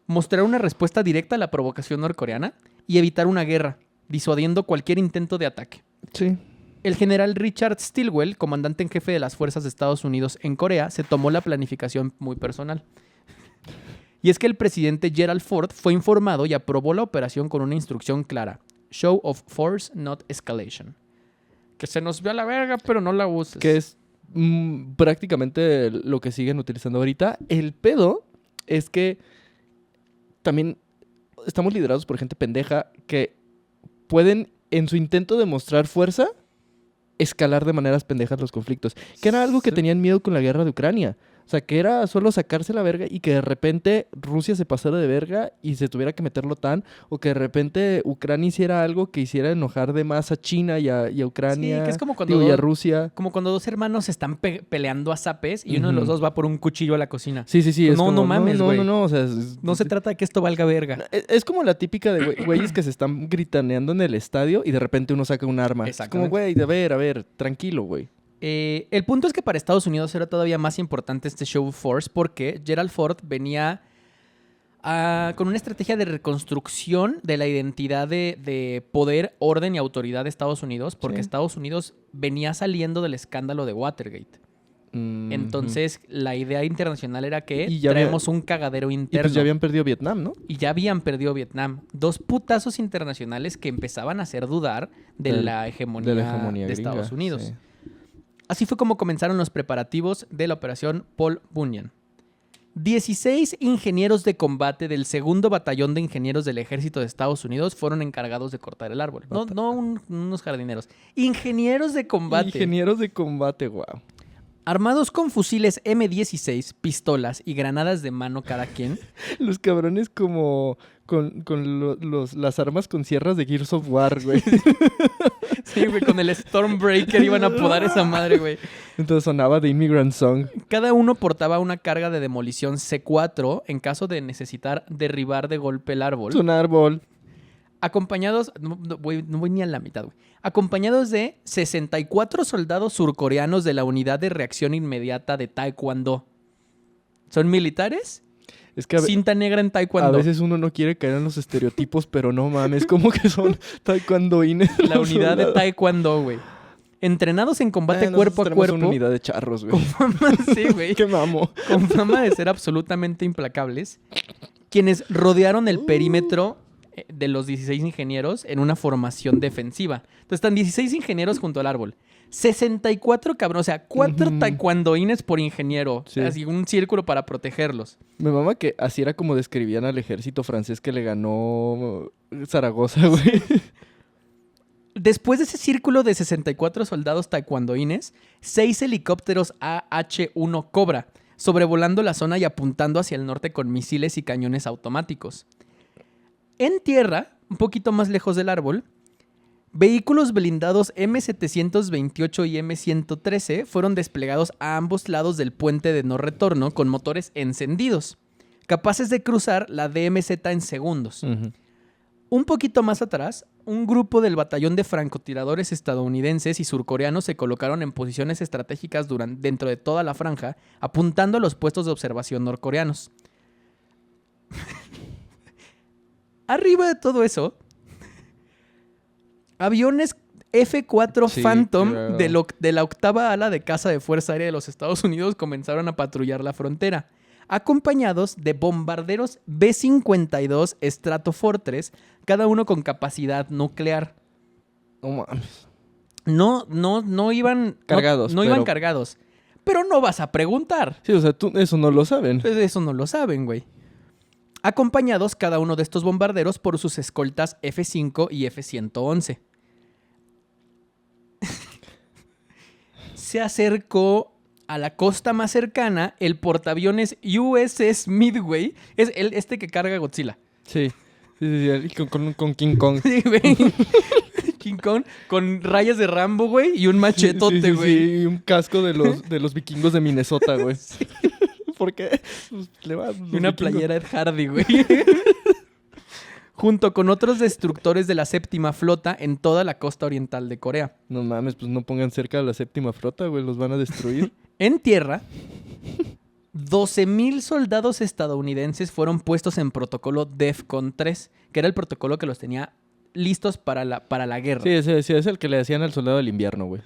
mostrar una respuesta directa a la provocación norcoreana y evitar una guerra, disuadiendo cualquier intento de ataque. Sí. El general Richard Stilwell, comandante en jefe de las fuerzas de Estados Unidos en Corea, se tomó la planificación muy personal. Y es que el presidente Gerald Ford fue informado y aprobó la operación con una instrucción clara. Show of force, not escalation. Que se nos vea la verga, pero no la uses. Que es prácticamente lo que siguen utilizando ahorita. El pedo es que también estamos liderados por gente pendeja que pueden, en su intento de mostrar fuerza, escalar de maneras pendejas los conflictos. Que era algo que tenían miedo con la guerra de Ucrania. O sea, que era solo sacarse la verga y que de repente Rusia se pasara de verga y se tuviera que meter la OTAN, o que de repente Ucrania hiciera algo que hiciera enojar de más a China y a Ucrania, Sí, que es como cuando y a Rusia. Como cuando dos hermanos están peleando a zapes y uno de los dos va por un cuchillo a la cocina. Sí. Es No, como, no mames, güey. No, o sea... No se trata de que esto valga verga. Es como la típica de güeyes que se están gritaneando en el estadio y de repente uno saca un arma. Es como, güey, a ver, tranquilo, güey. El punto es que para Estados Unidos era todavía más importante este show of force porque Gerald Ford venía con una estrategia de reconstrucción de la identidad de poder, orden y autoridad de Estados Unidos porque Estados Unidos venía saliendo del escándalo de Watergate. Entonces, la idea internacional era que traemos un cagadero interno. Y pues ya habían perdido Vietnam, ¿no? Y ya habían perdido Vietnam. 2 putazos internacionales que empezaban a hacer dudar de la hegemonía de Estados Unidos. Sí. Así fue como comenzaron los preparativos de la operación Paul Bunyan. 16 ingenieros de combate del 2º Batallón de Ingenieros del Ejército de Estados Unidos fueron encargados de cortar el árbol. No unos jardineros. Ingenieros de combate. Ingenieros de combate, wow. Armados con fusiles M16, pistolas y granadas de mano cada quien. Los cabrones como con las armas con sierras de Gears of War, güey. Sí, güey, con el Stormbreaker iban a podar esa madre, güey. Entonces sonaba The Immigrant Song. Cada uno portaba una carga de demolición C4 en caso de necesitar derribar de golpe el árbol. Es un árbol. Acompañados, no voy ni a la mitad, güey. Acompañados de 64 soldados surcoreanos de la Unidad de Reacción Inmediata de Taekwondo. ¿Son militares? Es que cinta negra en Taekwondo. A veces uno no quiere caer en los estereotipos, pero no mames, como que son taekwondoines. La unidad de Taekwondo, güey. Entrenados en combate cuerpo a cuerpo. Una unidad de charros, güey. Con fama, sí, güey. Qué mamo. Con fama de ser absolutamente implacables. Quienes rodearon el perímetro de los 16 ingenieros en una formación defensiva. Entonces están 16 ingenieros junto al árbol. 64 cabrones, o sea, 4 taekwondoines por ingeniero. Sí. Así un círculo para protegerlos. Me mama que así era como describían al ejército francés que le ganó Zaragoza, güey. Después de ese círculo de 64 soldados taekwondoines, 6 helicópteros AH-1 Cobra, sobrevolando la zona y apuntando hacia el norte con misiles y cañones automáticos. En tierra, un poquito más lejos del árbol, Vehículos blindados M728 y M113 fueron desplegados a ambos lados del puente de no retorno con motores encendidos, capaces de cruzar la DMZ en segundos. Ujú. Un poquito más atrás, un grupo del batallón de francotiradores estadounidenses y surcoreanos se colocaron en posiciones estratégicas dentro de toda la franja, apuntando a los puestos de observación norcoreanos. Arriba de todo eso, aviones F-4 Sí, Phantom claro. de la octava ala de caza de Fuerza Aérea de los Estados Unidos comenzaron a patrullar la frontera, acompañados de bombarderos B-52 Stratofortress, cada uno con capacidad nuclear. No mames. No iban Cargados, no iban pero- cargados. Pero no vas a preguntar. Sí, o sea, eso no lo saben. Pues eso no lo saben, güey. Acompañados cada uno de estos bombarderos por sus escoltas F-5 y F-111. Se acercó a la costa más cercana el portaaviones USS Midway. Es este que carga Godzilla. Sí. Sí, y con King Kong. Sí, güey. King Kong con rayas de Rambo, güey, y un machetote, Sí, güey. sí, y un casco de los vikingos de Minnesota, güey. Sí. ¿Por qué? Pues, le va, los Y una vikingos. playera Ed Hardy, güey. Junto con otros destructores de la séptima flota en toda la costa oriental de Corea. No mames, pues no pongan cerca a la séptima flota, güey. Los van a destruir. En tierra, 12,000 soldados estadounidenses fueron puestos en protocolo DEFCON 3, que era el protocolo que los tenía listos para la guerra. Sí, ese es el que le hacían al soldado del invierno, güey.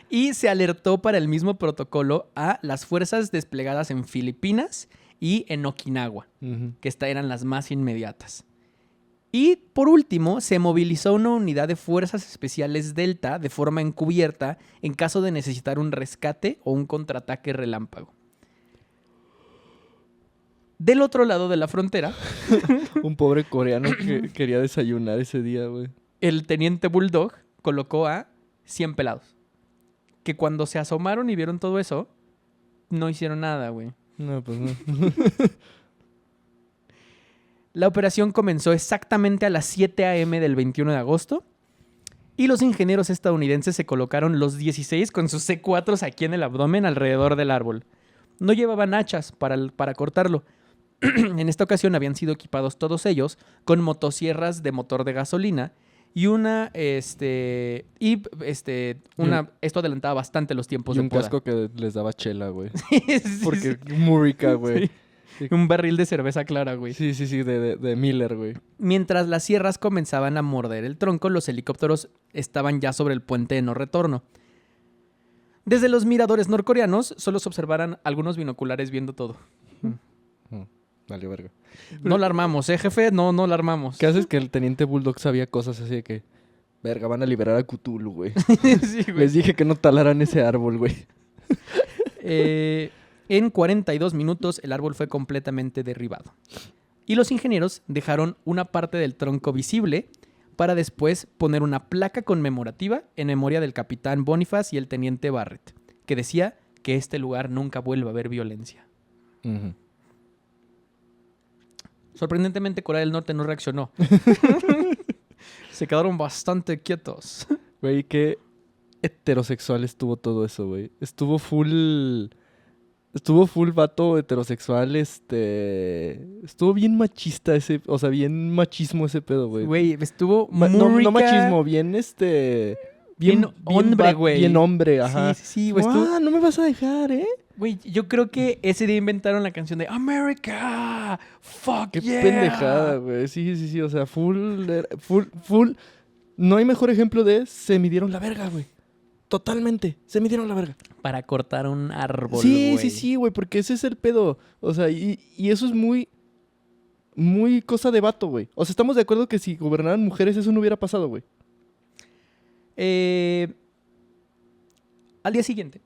Y se alertó para el mismo protocolo a las fuerzas desplegadas en Filipinas y en Okinawa, Ujú. que eran las más inmediatas. Y por último, se movilizó una unidad de fuerzas especiales Delta de forma encubierta en caso de necesitar un rescate o un contraataque relámpago. Del otro lado de la frontera, Un pobre coreano que quería desayunar ese día, güey. el teniente Bulldog colocó a 100 pelados. Que cuando se asomaron y vieron todo eso, no hicieron nada, güey. No, pues no. La operación comenzó exactamente a las 7 a.m. del 21 de agosto y los ingenieros estadounidenses se colocaron los 16 con sus C4s aquí en el abdomen alrededor del árbol. No llevaban hachas para cortarlo. En esta ocasión habían sido equipados todos ellos con motosierras de motor de gasolina y esto adelantaba bastante los tiempos Y de un poda. casco que les daba chela, güey. Sí, sí, Porque muy rica, güey. sí. Un barril de cerveza clara, güey. Sí, de Miller, güey. Mientras las sierras comenzaban a morder el tronco, los helicópteros estaban ya sobre el puente de no retorno. Desde los miradores norcoreanos solo se observaran algunos binoculares viendo todo. Vale, verga. No la armamos, jefe, no la armamos. ¿Qué haces que el teniente Bulldog sabía cosas así de que... Verga, van a liberar a Cthulhu, güey. Sí, güey. Les dije que no talaran ese árbol, güey. En 42 minutos el árbol fue completamente derribado. Y los ingenieros dejaron una parte del tronco visible para después poner una placa conmemorativa en memoria del capitán Boniface y el teniente Barrett, que decía que este lugar nunca vuelva a haber violencia. Ujú. Sorprendentemente, Corea del Norte no reaccionó. Se quedaron bastante quietos. Güey, qué heterosexual estuvo todo eso, güey. Estuvo full vato heterosexual, Estuvo bien machista ese... O sea, bien machismo ese pedo, güey. Güey, estuvo No, muy no rica. machismo, bien, Bien hombre, güey. Bien hombre, ajá. Sí, sí, sí, güey. estuvo- No me vas a dejar, ¿eh? Güey, yo creo que ese día inventaron la canción de America, fuck Qué yeah. pendejada, güey. Sí. O sea, full. No hay mejor ejemplo de se midieron la verga, güey. Totalmente. Se midieron la verga. Para cortar un árbol, Sí, güey. sí, güey. Porque ese es el pedo. O sea, y eso es muy. Muy cosa de vato, güey. O sea, estamos de acuerdo que si gobernaran mujeres eso no hubiera pasado, güey. Al día siguiente,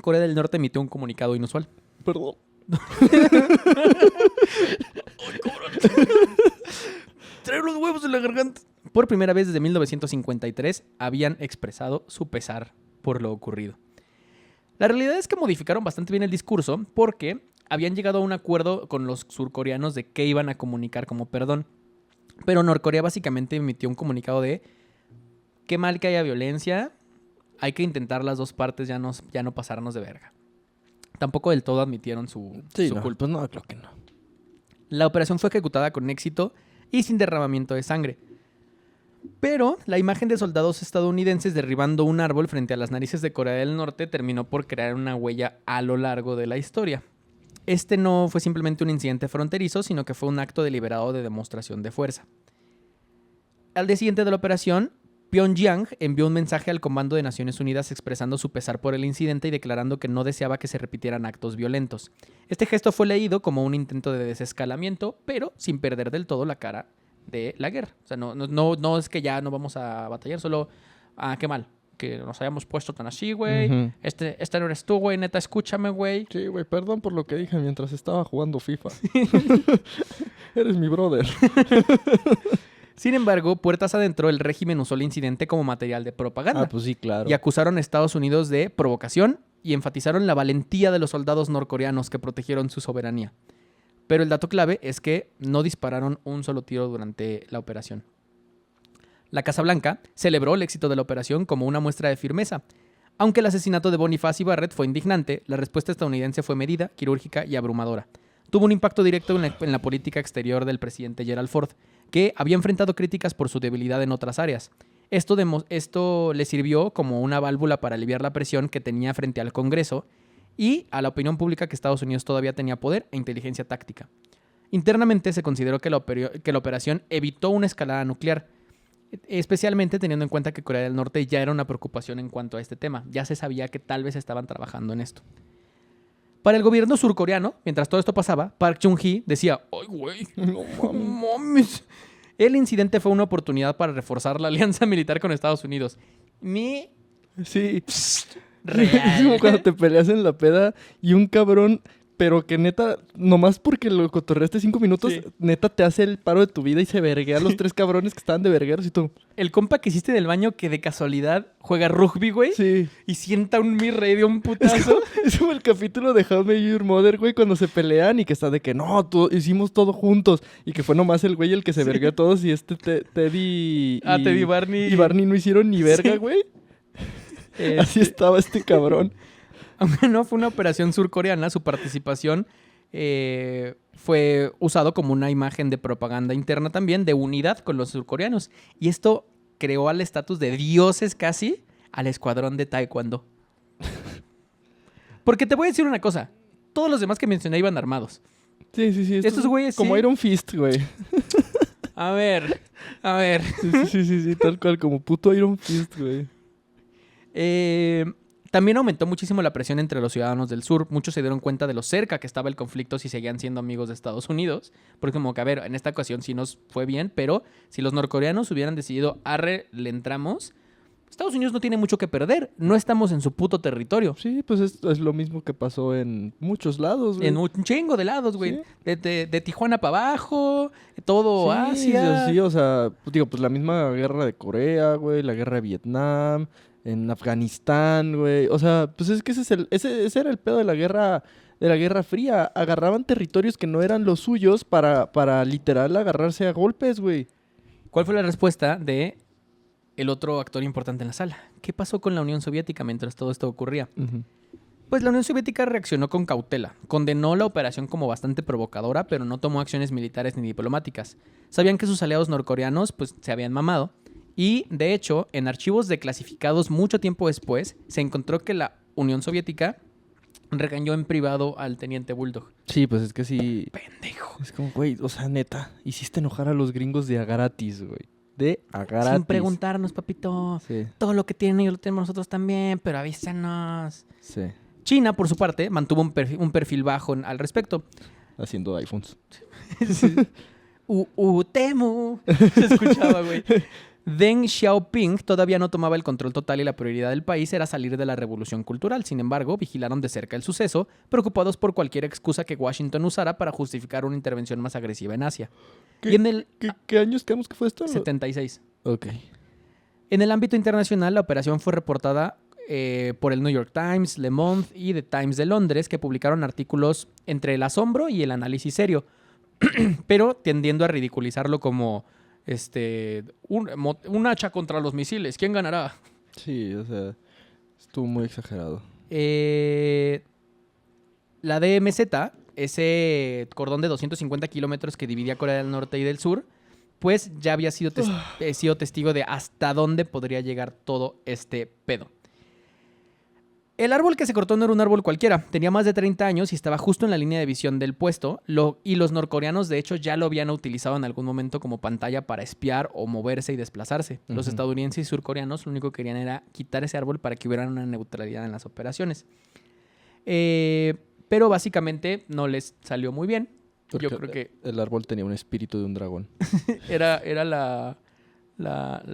Corea del Norte emitió un comunicado inusual. Perdón. Trae los huevos en la garganta. Por primera vez desde 1953 habían expresado su pesar por lo ocurrido. La realidad es que modificaron bastante bien el discurso porque habían llegado a un acuerdo con los surcoreanos de qué iban a comunicar como perdón. Pero Norcorea básicamente emitió un comunicado de qué mal que haya violencia, hay que intentar las dos partes ya no pasarnos de verga. Tampoco del todo admitieron su culpa. Pues no, creo que no. La operación fue ejecutada con éxito y sin derramamiento de sangre. Pero la imagen de soldados estadounidenses derribando un árbol frente a las narices de Corea del Norte terminó por crear una huella a lo largo de la historia. Este no fue simplemente un incidente fronterizo, sino que fue un acto deliberado de demostración de fuerza. Al día siguiente de la operación, Pyongyang envió un mensaje al Comando de Naciones Unidas expresando su pesar por el incidente y declarando que no deseaba que se repitieran actos violentos. Este gesto fue leído como un intento de desescalamiento, pero sin perder del todo la cara de la guerra. O sea, no es que ya no vamos a batallar, solo, qué mal, que nos hayamos puesto tan así, güey. Ujú. Este no eres tú, güey, neta, escúchame, güey. Sí, güey, perdón por lo que dije mientras estaba jugando FIFA. Eres mi brother. Sin embargo, puertas adentro, el régimen usó el incidente como material de propaganda. Pues sí, claro. Y acusaron a Estados Unidos de provocación y enfatizaron la valentía de los soldados norcoreanos que protegieron su soberanía. Pero el dato clave es que no dispararon un solo tiro durante la operación. La Casa Blanca celebró el éxito de la operación como una muestra de firmeza. Aunque el asesinato de Boniface y Barrett fue indignante, la respuesta estadounidense fue medida, quirúrgica y abrumadora. Tuvo un impacto directo en la política exterior del presidente Gerald Ford, que había enfrentado críticas por su debilidad en otras áreas. Esto le sirvió como una válvula para aliviar la presión que tenía frente al Congreso y a la opinión pública que Estados Unidos todavía tenía poder e inteligencia táctica. Internamente se consideró que la operación evitó una escalada nuclear, especialmente teniendo en cuenta que Corea del Norte ya era una preocupación en cuanto a este tema. Ya se sabía que tal vez estaban trabajando en esto. Para el gobierno surcoreano, mientras todo esto pasaba, Park Chung-hee decía, ¡ay, güey! No ¡Mames! El incidente fue una oportunidad para reforzar la alianza militar con Estados Unidos. Sí. Real. Es como cuando te peleas en la peda y un cabrón, pero que neta, nomás porque lo cotorreaste 5 minutos, Sí. neta te hace el paro de tu vida y se verguea a los 3 cabrones que estaban de vergueros y tú. El compa que hiciste del baño que de casualidad juega rugby, güey, Sí. y sienta un mi rey de un putazo. Es como el capítulo de How I Met Your Mother, güey, cuando se pelean y que está de que no, hicimos todo juntos. Y que fue nomás el güey el que se vergueó a todos y Teddy Teddy Barney. y Barney no hicieron ni verga, Sí. güey. Así estaba este cabrón. Aunque no fue una operación surcoreana, su participación fue usado como una imagen de propaganda interna también, de unidad con los surcoreanos. Y esto creó al estatus de dioses casi al escuadrón de taekwondo. Porque te voy a decir una cosa. Todos los demás que mencioné iban armados. Sí. Estos güeyes como sí. Iron Fist, güey. A ver. Sí, tal cual, como puto Iron Fist, güey. También aumentó muchísimo la presión entre los ciudadanos del sur. Muchos se dieron cuenta de lo cerca que estaba el conflicto si seguían siendo amigos de Estados Unidos. Porque como que, a ver, en esta ocasión sí nos fue bien, pero si los norcoreanos hubieran decidido, arre, le entramos, Estados Unidos no tiene mucho que perder. No estamos en su puto territorio. Sí, pues es lo mismo que pasó en muchos lados, güey. En un chingo de lados, güey. Sí. De Tijuana para abajo, todo Sí, Asia. sí, o sea, digo, pues la misma guerra de Corea, güey, la guerra de Vietnam, en Afganistán, güey. O sea, pues es que ese era el pedo de la Guerra Fría. Agarraban territorios que no eran los suyos para literal agarrarse a golpes, güey. ¿Cuál fue la respuesta de el otro actor importante en la sala? ¿Qué pasó con la Unión Soviética mientras todo esto ocurría? Pues la Unión Soviética reaccionó con cautela. Condenó la operación como bastante provocadora, pero no tomó acciones militares ni diplomáticas. Sabían que sus aliados norcoreanos pues se habían mamado. Y, de hecho, en archivos declasificados mucho tiempo después, se encontró que la Unión Soviética regañó en privado al teniente Bulldog. Sí, pues es que sí. ¡Pendejo! Es como, güey, o sea, neta, hiciste enojar a los gringos de a gratis, güey. De a gratis. Sin preguntarnos, papito. Sí, Todo lo que tienen ellos lo tenemos nosotros también, pero avísanos. sí. China, por su parte, mantuvo un perfil bajo al respecto. Haciendo iPhones. Temu. Se escuchaba, güey. Deng Xiaoping todavía no tomaba el control total y la prioridad del país era salir de la revolución cultural. Sin embargo, vigilaron de cerca el suceso, preocupados por cualquier excusa que Washington usara para justificar una intervención más agresiva en Asia. ¿Qué, Y en el ¿Qué años quedamos que fue esto? 76. Ok. En el ámbito internacional, la operación fue reportada por el New York Times, Le Monde y The Times de Londres, que publicaron artículos entre el asombro y el análisis serio, pero tendiendo a ridiculizarlo como un hacha contra los misiles. ¿Quién ganará? Sí, o sea, estuvo muy exagerado. La DMZ, ese cordón de 250 kilómetros que dividía Corea del Norte y del Sur, pues ya había sido testigo de hasta dónde podría llegar todo este pedo. El árbol que se cortó no era un árbol cualquiera. Tenía más de 30 años y estaba justo en la línea de visión del puesto. Y los norcoreanos, de hecho, ya lo habían utilizado en algún momento como pantalla para espiar o moverse y desplazarse. Los estadounidenses y surcoreanos lo único que querían era quitar ese árbol para que hubiera una neutralidad en las operaciones. Pero básicamente no les salió muy bien. Porque yo creo que el árbol tenía un espíritu de un dragón. era la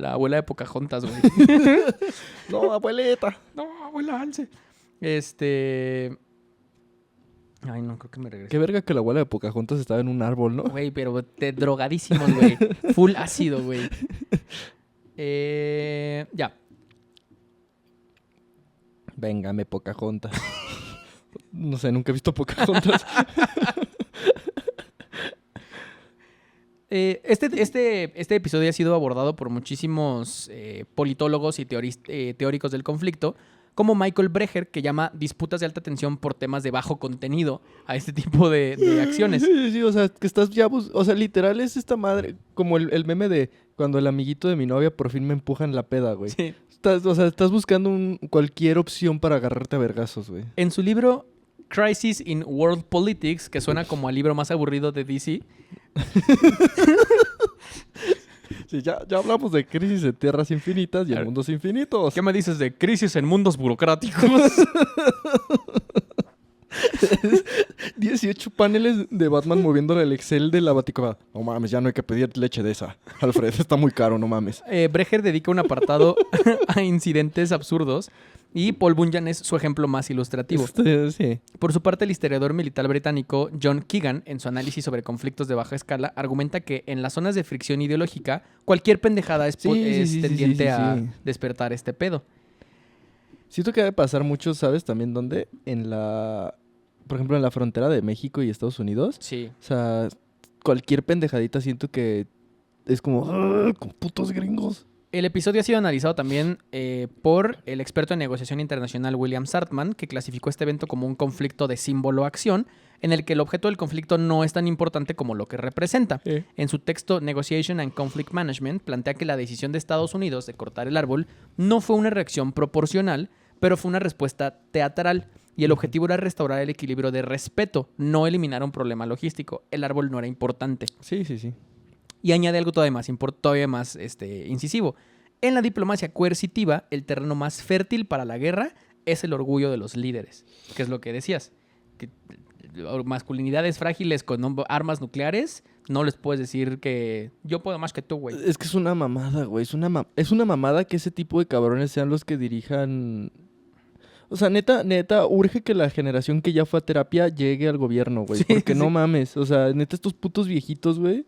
abuela de Pocahontas, güey. No, abuelita. No, abuela Alce. Ay, no, creo que me regresé. Qué verga que la abuela de Pocahontas estaba en un árbol, ¿no? Güey, pero drogadísimos, güey. Full ácido, güey. Ya. Véngame, Pocahontas. No sé, nunca he visto Pocahontas. Este episodio ha sido abordado por muchísimos politólogos y teóricos del conflicto, como Michael Brecher, que llama disputas de alta tensión por temas de bajo contenido a este tipo de acciones. Sí, o sea, que estás ya... O sea, literal es esta madre... Como el meme de cuando el amiguito de mi novia por fin me empuja en la peda, güey. Sí. Estás buscando cualquier opción para agarrarte a vergazos, güey. En su libro Crisis in World Politics, que suena como al libro más aburrido de DC... Sí, ya hablamos de crisis en tierras infinitas y en mundos infinitos. ¿Qué me dices de crisis en mundos burocráticos? 18 paneles de Batman moviéndole el Excel de la Baticova. No mames, ya no hay que pedir leche de esa. Alfred, está muy caro, no mames. Brecher dedica un apartado a incidentes absurdos y Paul Bunyan es su ejemplo más ilustrativo. Sí. Por su parte, el historiador militar británico John Keegan, en su análisis sobre conflictos de baja escala, argumenta que en las zonas de fricción ideológica, cualquier pendejada es tendiente a despertar este pedo. Siento que debe pasar mucho, ¿sabes? También dónde? Por ejemplo, en la frontera de México y Estados Unidos. Sí. O sea, cualquier pendejadita siento que es como putos gringos. El episodio ha sido analizado también por el experto en negociación internacional William Sartman, que clasificó este evento como un conflicto de símbolo-acción, en el que el objeto del conflicto no es tan importante como lo que representa. En su texto Negotiation and Conflict Management, plantea que la decisión de Estados Unidos de cortar el árbol no fue una reacción proporcional, pero fue una respuesta teatral. Y el objetivo era restaurar el equilibrio de respeto, no eliminar un problema logístico. El árbol no era importante. Sí. Y añade algo todavía más incisivo. En la diplomacia coercitiva, el terreno más fértil para la guerra es el orgullo de los líderes. Que es lo que decías. Que masculinidades frágiles con armas nucleares, no les puedes decir que yo puedo más que tú, güey. Es que es una mamada, güey. Es una mamada que ese tipo de cabrones sean los que dirijan... O sea, neta, urge que la generación que ya fue a terapia llegue al gobierno, güey. Sí, porque sí. no mames. O sea, neta, estos putos viejitos, güey...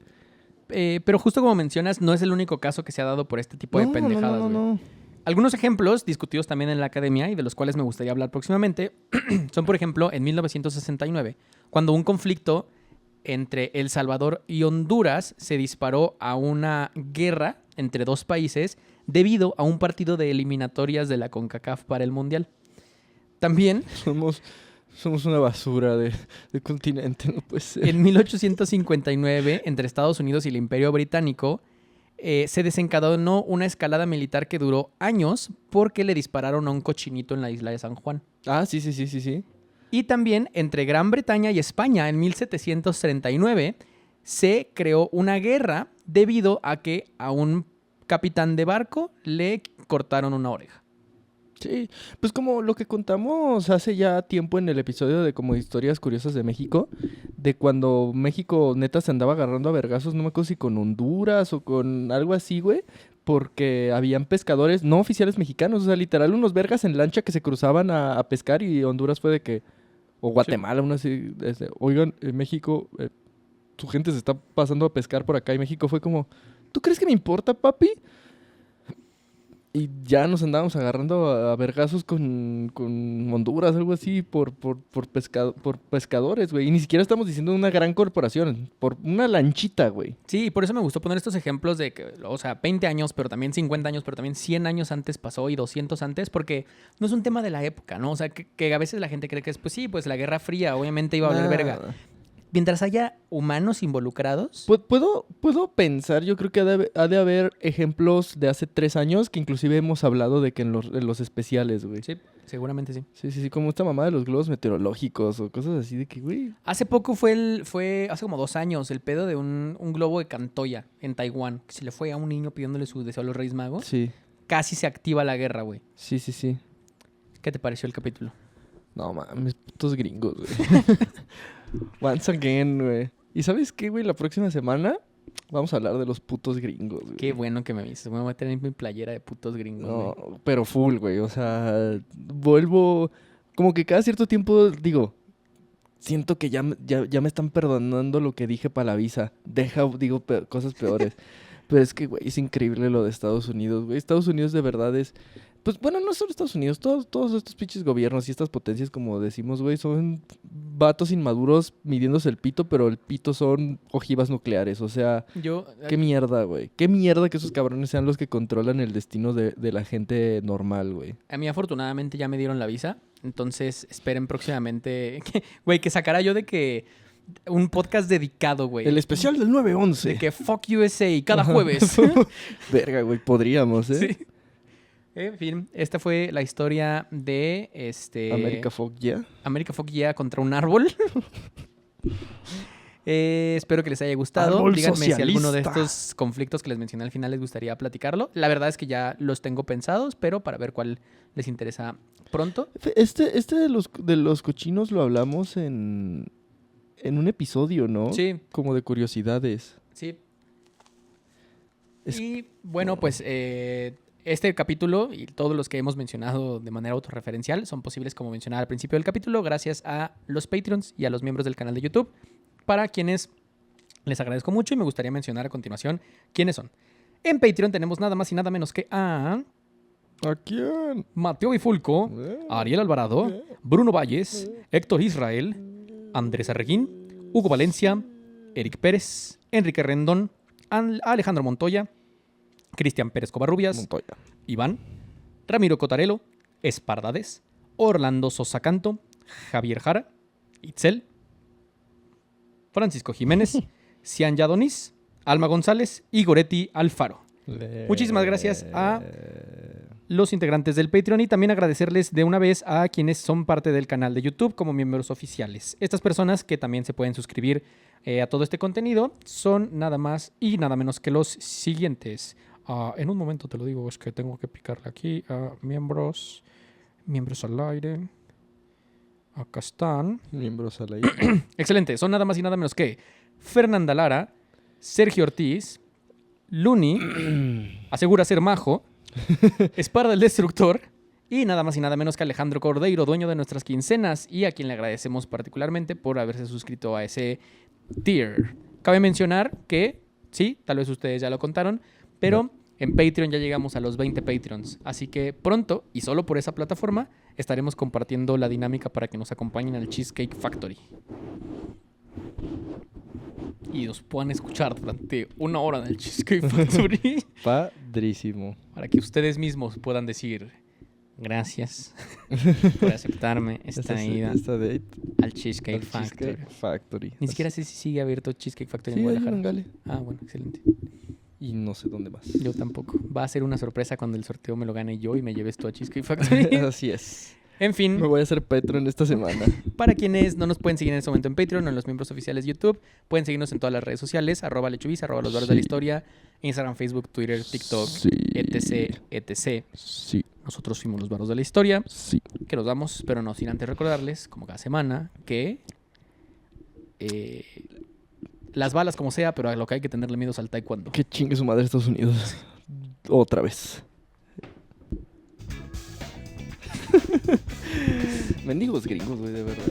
Pero justo como mencionas, no es el único caso que se ha dado por este tipo de pendejadas, güey. No. Algunos ejemplos discutidos también en la academia y de los cuales me gustaría hablar próximamente son, por ejemplo, en 1969, cuando un conflicto entre El Salvador y Honduras se disparó a una guerra entre dos países debido a un partido de eliminatorias de la CONCACAF para el Mundial. También... Somos una basura de continente, no puede ser. En 1859, entre Estados Unidos y el Imperio Británico, se desencadenó una escalada militar que duró años porque le dispararon a un cochinito en la isla de San Juan. Ah, sí. Y también entre Gran Bretaña y España, en 1739, se creó una guerra debido a que a un capitán de barco le cortaron una oreja. Sí, pues como lo que contamos hace ya tiempo en el episodio de como historias curiosas de México, de cuando México neta se andaba agarrando a vergazos, no me acuerdo si con Honduras o con algo así, güey, porque habían pescadores no oficiales mexicanos, o sea, literal unos vergas en lancha que se cruzaban a pescar y Honduras fue de que, o Guatemala, uno así, oigan, México, su gente se está pasando a pescar por acá y México fue como, ¿tú crees que me importa, papi? Y ya nos andábamos agarrando a vergazos con Honduras, algo así, por pescadores, güey. Y ni siquiera estamos diciendo una gran corporación, por una lanchita, güey. Sí, por eso me gustó poner estos ejemplos de que, o sea, 20 años, pero también 50 años, pero también 100 años antes pasó y 200 antes, porque no es un tema de la época, ¿no? O sea, que a veces la gente cree que es, pues sí, pues la Guerra Fría obviamente iba a valer verga. Mientras haya humanos involucrados. Puedo pensar, yo creo que ha de haber ejemplos de hace 3 años que inclusive hemos hablado de que en los especiales, güey. Sí, seguramente sí. Sí, como esta mamá de los globos meteorológicos o cosas así de que, güey. Hace poco fue hace como 2 años, el pedo de un globo de Cantoya en Taiwán, que se le fue a un niño pidiéndole su deseo a los Reyes Magos. Sí. Casi se activa la guerra, güey. Sí. ¿Qué te pareció el capítulo? No mames, putos gringos, güey. Once again, güey. ¿Y sabes qué, güey? La próxima semana vamos a hablar de los putos gringos, güey. Qué bueno que me avisas. Me voy a tener mi playera de putos gringos, güey. No, pero full, güey. O sea, vuelvo... Como que cada cierto tiempo, digo... Siento que ya me están perdonando lo que dije para la visa. Digo cosas peores. Pero es que, güey, es increíble lo de Estados Unidos, güey. Estados Unidos de verdad es... Pues bueno, no solo Estados Unidos, todos estos pinches gobiernos y estas potencias, como decimos, güey, son vatos inmaduros midiéndose el pito, pero el pito son ojivas nucleares. O sea, qué mierda, güey. Qué mierda que esos cabrones sean los que controlan el destino de la gente normal, güey. A mí afortunadamente ya me dieron la visa, entonces esperen próximamente, güey, que sacará yo de que un podcast dedicado, güey. El especial del 9/11. De que fuck USA cada jueves. Verga, güey, podríamos, ¿eh? Sí. En fin, esta fue la historia de America Fuck Yeah. America Fuck Yeah contra un árbol. Espero que les haya gustado. Árbol Díganme socialista. si alguno de estos conflictos que les mencioné al final les gustaría platicarlo. La verdad es que ya los tengo pensados, pero para ver cuál les interesa pronto. Este de los cochinos lo hablamos en un episodio, ¿no? Sí. Como de curiosidades. Sí. Y bueno, pues este capítulo y todos los que hemos mencionado de manera autorreferencial son posibles, como mencionaba al principio del capítulo, gracias a los Patreons y a los miembros del canal de YouTube, para quienes les agradezco mucho y me gustaría mencionar a continuación quiénes son. En Patreon tenemos nada más y nada menos que a... ¿A quién? Mateo Bifulco, Ariel Alvarado, Bruno Valles, Héctor Israel, Andrés Arreguín, Hugo Valencia, Eric Pérez, Enrique Rendón, Alejandro Montoya, Cristian Pérez Covarrubias, Montoya. Iván, Ramiro Cotarelo, Espardades, Orlando Sosa Canto, Javier Jara, Itzel, Francisco Jiménez, Cian Yadonis, Alma González y Goretti Alfaro. Muchísimas gracias a los integrantes del Patreon y también agradecerles de una vez a quienes son parte del canal de YouTube como miembros oficiales. Estas personas que también se pueden suscribir a todo este contenido son nada más y nada menos que los siguientes. En un momento te lo digo, es que tengo que picarle aquí a miembros al aire. Acá están. Miembros al aire. Excelente, son nada más y nada menos que Fernanda Lara, Sergio Ortiz, Luni, Asegura Ser Majo, Esparda el Destructor y nada más y nada menos que Alejandro Cordeiro, dueño de nuestras quincenas y a quien le agradecemos particularmente por haberse suscrito a ese tier. Cabe mencionar que, sí, tal vez ustedes ya lo contaron, pero en Patreon ya llegamos a los 20 Patreons. Así que pronto, y solo por esa plataforma, estaremos compartiendo la dinámica para que nos acompañen al Cheesecake Factory. Y nos puedan escuchar durante 1 hora en el Cheesecake Factory. Padrísimo. Para que ustedes mismos puedan decir gracias por aceptarme esta ida al Cheesecake Factory. Ni siquiera sé si sigue abierto Cheesecake Factory en Guadalajara. Ah, bueno, excelente. Y no sé dónde más. Yo tampoco. Va a ser una sorpresa cuando el sorteo me lo gane yo y me lleves tú a Cheesecake Factory. Así es. En fin. Me voy a hacer Patreon esta semana. Para quienes no nos pueden seguir en este momento en Patreon o en los miembros oficiales de YouTube, pueden seguirnos en todas las redes sociales, @lechubiz, @los bares de la historia, Instagram, Facebook, Twitter, TikTok, etc. Sí. Nosotros fuimos los baros de la historia. Sí. Que nos vamos, pero no sin antes recordarles, como cada semana, que las balas como sea, pero a lo que hay que tenerle miedo es al taekwondo. Que chingue su madre Estados Unidos. Otra vez. Mendigos gringos, güey, de verdad.